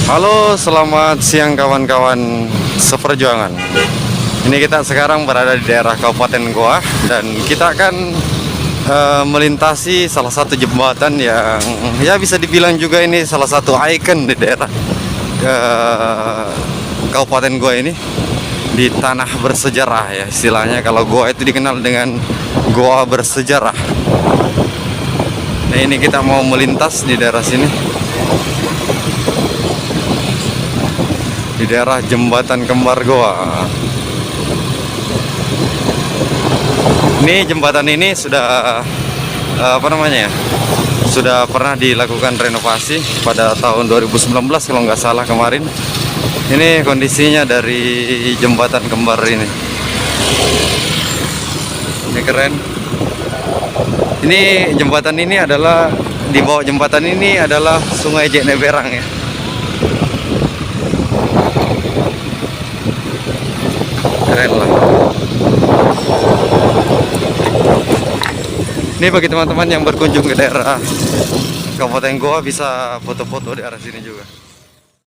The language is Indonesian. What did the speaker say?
Halo, selamat siang kawan-kawan seperjuangan. Ini kita sekarang berada di daerah Kabupaten Goa dan kita akan melintasi salah satu jembatan yang ya bisa dibilang juga ini salah satu ikon di daerah Kabupaten Goa ini, di tanah bersejarah ya istilahnya. Kalau Goa itu dikenal dengan Goa bersejarah. Nah, ini kita mau melintas di daerah sini, di daerah Jembatan Kembar Goa. Ini jembatan ini sudah sudah pernah dilakukan renovasi pada tahun 2019 kalau nggak salah kemarin. Ini kondisinya dari jembatan kembar ini. Ini keren. Ini jembatan ini adalah, di bawah jembatan ini adalah Sungai Jekneberang ya. Keren lah. Ini bagi teman-teman yang berkunjung ke daerah Kabupaten Goa bisa foto-foto di arah sini juga.